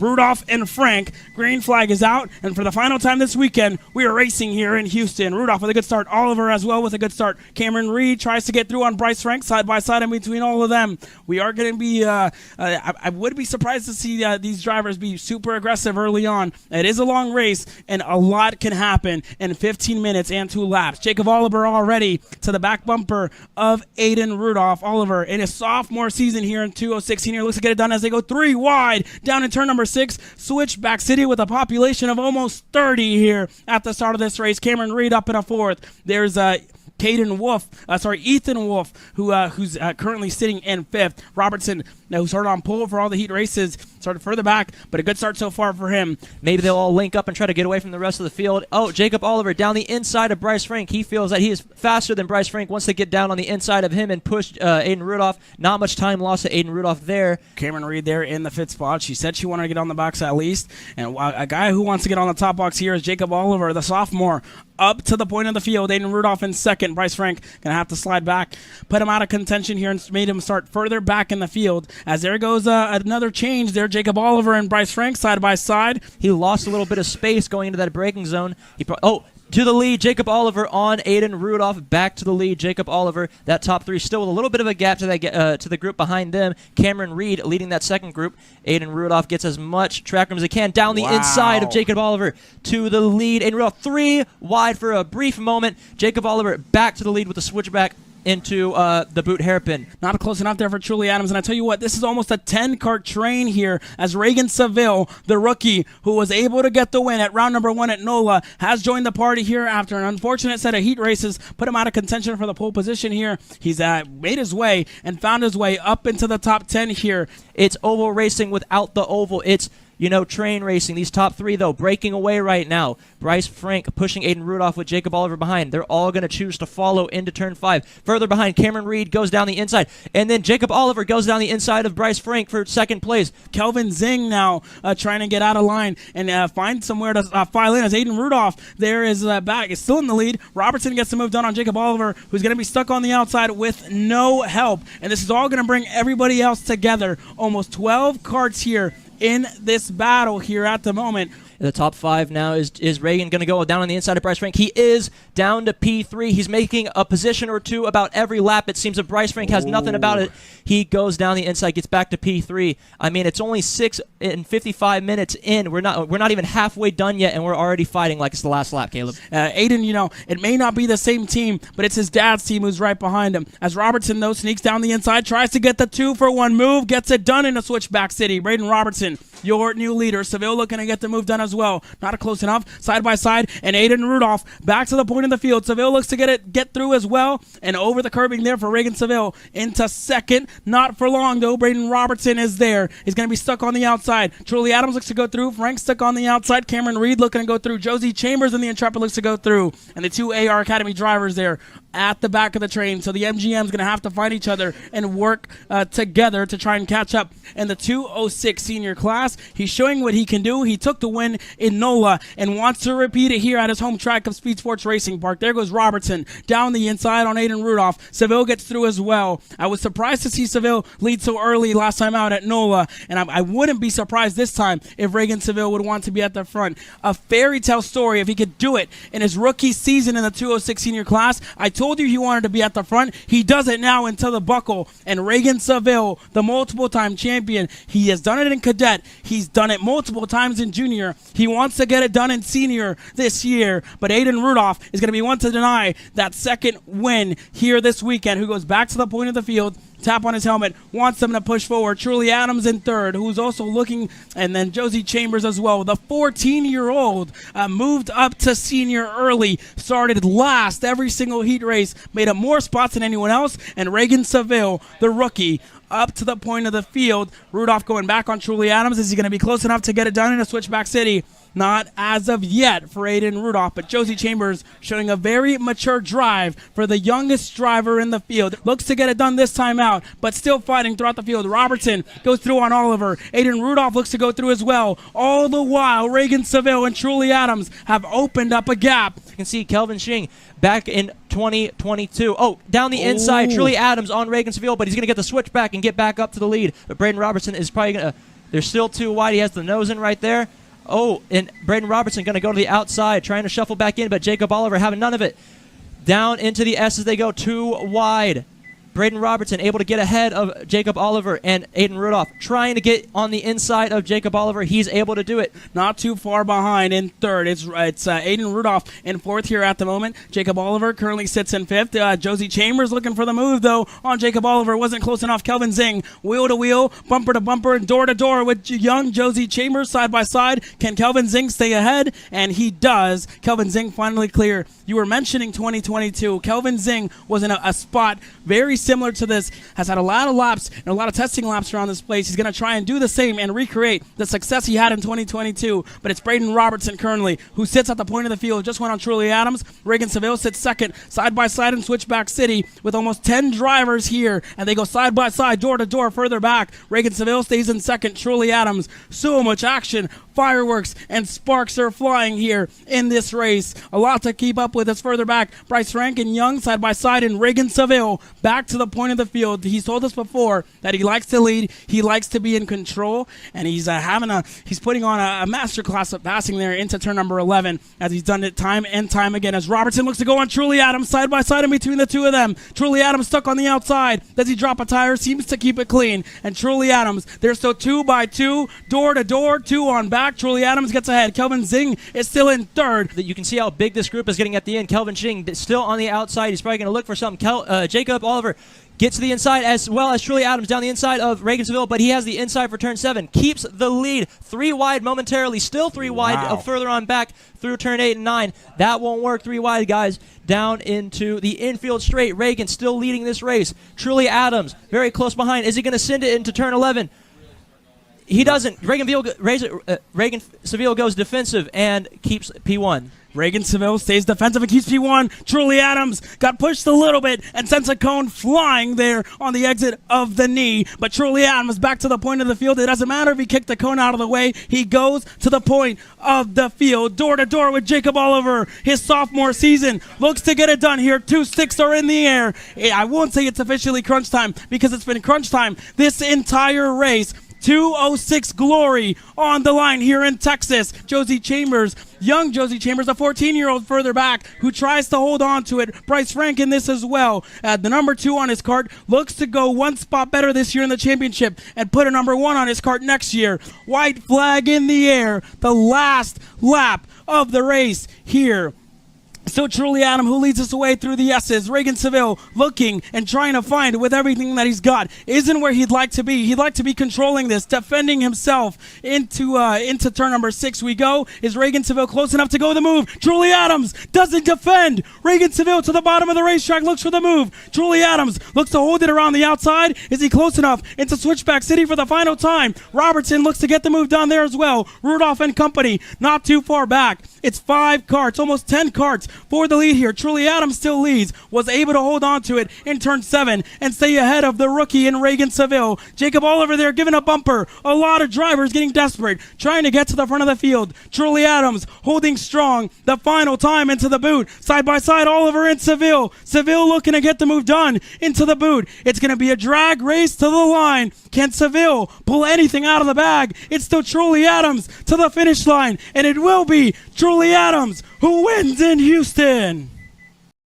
Rudolph and Frank. Green flag is out, and for the final time this weekend, we are racing here in Houston. Rudolph with a good start. Oliver as well with a good start. Cameron Reed tries to get through on Bryce Frank, side by side in between all of them. We are going to be, I would be surprised to see these drivers be super aggressive early on. It is a long race, and a lot can happen in 15 minutes and 2 laps. Jacob Oliver already to the back bumper of Aiden Rudolph. Oliver in his sophomore season here in 206 Senior looks to get it done as they go 3 wide down in turn number 6. Switchback City with a population of almost 30 here at the start of this race. Cameron Reed up in a 4th. There's Ethan Wolf, who's currently sitting in 5th. Robertson, who started on pole for all the heat races, started further back, but a good start so far for him. Maybe they'll all link up and try to get away from the rest of the field. Oh, Jacob Oliver down the inside of Bryce Frank. He feels that he is faster than Bryce Frank. Wants to get down on the inside of him and push Aiden Rudolph. Not much time lost to Aiden Rudolph there. Cameron Reed there in the 5th spot. She said she wanted to get on the box at least. And a guy who wants to get on the top box here is Jacob Oliver, the sophomore. Up to the point of the field. Aiden Rudolph in 2nd. Bryce Frank going to have to slide back. Put him out of contention here and made him start further back in the field. As there goes another change there. Jacob Oliver and Bryce Frank side by side. He lost a little bit of space going into that braking zone. To the lead, Jacob Oliver on Aiden Rudolph. Back to the lead, Jacob Oliver. That top 3 still with a little bit of a gap to that to the group behind them. Cameron Reed leading that 2nd group. Aiden Rudolph gets as much track room as he can down the inside of Jacob Oliver to the lead. Aiden Rudolph 3 wide for a brief moment. Jacob Oliver back to the lead with the switchback into the boot hairpin. Not close enough there for Truly Adams, and I tell you what, this is almost a 10-cart train here as Reagan Seville, the rookie who was able to get the win at round number 1 at NOLA, has joined the party here after an unfortunate set of heat races, put him out of contention for the pole position here. He's made his way and found his way up into the top 10 here. It's oval racing without the oval. It's train racing. These top 3, though, breaking away right now. Bryce Frank pushing Aiden Rudolph with Jacob Oliver behind. They're all going to choose to follow into turn 5. Further behind, Cameron Reed goes down the inside. And then Jacob Oliver goes down the inside of Bryce Frank for 2nd place. Kelvin Zing now trying to get out of line and find somewhere to file in as Aiden Rudolph there is back. Is still in the lead. Robertson gets the move done on Jacob Oliver, who's going to be stuck on the outside with no help. And this is all going to bring everybody else together. Almost 12 carts here in this battle here at the moment. The top 5 now is Reagan going to go down on the inside of Bryce Frank. He is down to P3. He's making a position or 2 about every lap. It seems that Bryce Frank has nothing about it. He goes down the inside, gets back to P3. I mean, it's only 6 and 55 minutes in. We're not even halfway done yet, and we're already fighting like it's the last lap, Caleb. Aiden, it may not be the same team, but it's his dad's team who's right behind him. As Robertson, though, sneaks down the inside, tries to get the 2-for-1 move, gets it done in a switchback city. Braden Robertson, your new leader. Seville looking to get the move done as well. Not close enough. Side by side, and Aiden Rudolph back to the point of the field. Seville looks to get through as well, and over the curbing there for Reagan Seville into 2nd. Not for long, though. Braden Robertson is there. He's going to be stuck on the outside. Truly Adams looks to go through. Frank stuck on the outside. Cameron Reed looking to go through. Josie Chambers in the Intrepid looks to go through. And the 2 AR Academy drivers there at the back of the train. So the MGM is going to have to find each other and work together to try and catch up in the 206 senior class. He's showing what he can do. He took the win in NOLA and wants to repeat it here at his home track of Speed Sports Racing Park. There goes Robertson down the inside on Aiden Rudolph. Seville gets through as well. I was surprised to see Seville lead so early last time out at NOLA, and I wouldn't be surprised this time if Reagan Seville would want to be at the front. A fairy tale story if he could do it in his rookie season in the 206 senior class. I told you he wanted to be at the front. He does it now into the buckle. And Reagan Seville, the multiple-time champion, he has done it in cadet. He's done it multiple times in junior. He wants to get it done in senior this year. But Aiden Rudolph is going to be one to deny that 2nd win here this weekend, who goes back to the point of the field, tap on his helmet, wants them to push forward. Truly Adams in 3rd, who's also looking, and then Josie Chambers as well. The 14-year-old moved up to senior early, started last every single heat race, made up more spots than anyone else, and Reagan Seville, the rookie, up to the point of the field. Rudolph going back on Truly Adams. Is he going to be close enough to get it done in a switchback city? Not as of yet for Aiden Rudolph, but Josie Chambers showing a very mature drive for the youngest driver in the field. Looks to get it done this time out, but still fighting throughout the field. Robertson goes through on Oliver. Aiden Rudolph looks to go through as well. All the while, Reagan Seville and Truly Adams have opened up a gap. You can see Kelvin Shing back in 2022. Oh, down the inside, Truly Adams on Reagan Seville, but he's going to get the switch back and get back up to the lead. But Braden Robertson is probably going to They're still too wide. He has the nose in right there. Oh, and Braden Robertson going to go to the outside, trying to shuffle back in, but Jacob Oliver having none of it. Down into the S as they go, too wide. Braden Robertson able to get ahead of Jacob Oliver, and Aiden Rudolph trying to get on the inside of Jacob Oliver. He's able to do it. Not too far behind in third. It's Aiden Rudolph in fourth here at the moment. Jacob Oliver currently sits in fifth. Josie Chambers looking for the move, though, on Jacob Oliver. Wasn't close enough. Kelvin Zing, wheel to wheel, bumper to bumper, door to door with young Josie Chambers side by side. Can Kelvin Zing stay ahead? And he does. Kelvin Zing finally clear. You were mentioning 2022. Kelvin Zing was in a spot very similar to this, has had a lot of laps and a lot of testing laps around this place. He's going to try and do the same and recreate the success he had in 2022. But it's Braden Robertson currently who sits at the point of the field. Just went on Truly Adams. Reagan Seville sits second, side by side in Switchback City with almost 10 drivers here, and they go side by side, door to door, further back. Reagan Seville stays in second. Truly Adams. So much action, fireworks, and sparks are flying here in this race. A lot to keep up with as further back. Bryce Frank and Young side by side, and Reagan Seville back to the point of the field. He's told us before that he likes to lead, he likes to be in control, and he's putting on a masterclass of passing there into turn number 11, as he's done it time and time again. As Robertson looks to go on Truly Adams side by side in between the two of them. Truly Adams stuck on the outside. Does he drop a tire? Seems to keep it clean. And Truly Adams, they're still 2 by 2, door to door, 2 on back. Truly Adams gets ahead. Kelvin Zing is still in third. You can see how big this group is getting at the end. Kelvin Zing still on the outside. He's probably going to look for something. Jacob Oliver gets to the inside, as well as Truly Adams down the inside of Reagan Seville, but he has the inside for turn 7. Keeps the lead. 3 wide momentarily. Still 3 wide further on back through turn 8 and 9. That won't work. 3 wide, guys. Down into the infield straight. Reagan still leading this race. Truly Adams very close behind. Is he going to send it into turn 11? He doesn't. Reagan Seville goes defensive and keeps P1. Reagan Seville stays defensive and keeps P1. Truly Adams got pushed a little bit and sends a cone flying there on the exit of the knee. But Truly Adams back to the point of the field. It doesn't matter if he kicked the cone out of the way. He goes to the point of the field. Door to door with Jacob Oliver. His sophomore season looks to get it done here. 2 sticks are in the air. I won't say it's officially crunch time because it's been crunch time this entire race. 2:06 glory on the line here in Texas. Josie Chambers, young Josie Chambers, a 14-year-old further back who tries to hold on to it. Bryce Frank in this as well. The number 2 on his cart looks to go 1 spot better this year in the championship and put a number 1 on his cart next year. White flag in the air. The last lap of the race here. So Truly Adam, who leads us away through the S's. Reagan Seville looking and trying to find with everything that he's got. Isn't where he'd like to be. He'd like to be controlling this, defending himself into turn number 6 we go. Is Reagan Seville close enough to go the move? Truly Adams doesn't defend. Reagan Seville to the bottom of the racetrack looks for the move. Truly Adams looks to hold it around the outside. Is he close enough into Switchback City for the final time? Robertson looks to get the move down there as well. Rudolph and company not too far back. It's 5 carts, almost 10 carts for the lead here. Truly Adams still leads, was able to hold on to it in turn 7 and stay ahead of the rookie in Reagan Seville. Jacob Oliver there giving a bumper. A lot of drivers getting desperate, trying to get to the front of the field. Truly Adams holding strong the final time into the boot. Side by side, Oliver and Seville. Seville looking to get the move done into the boot. It's going to be a drag race to the line. Can Seville pull anything out of the bag? It's still Truly Adams to the finish line, and it will be Truly Adams who wins in Houston.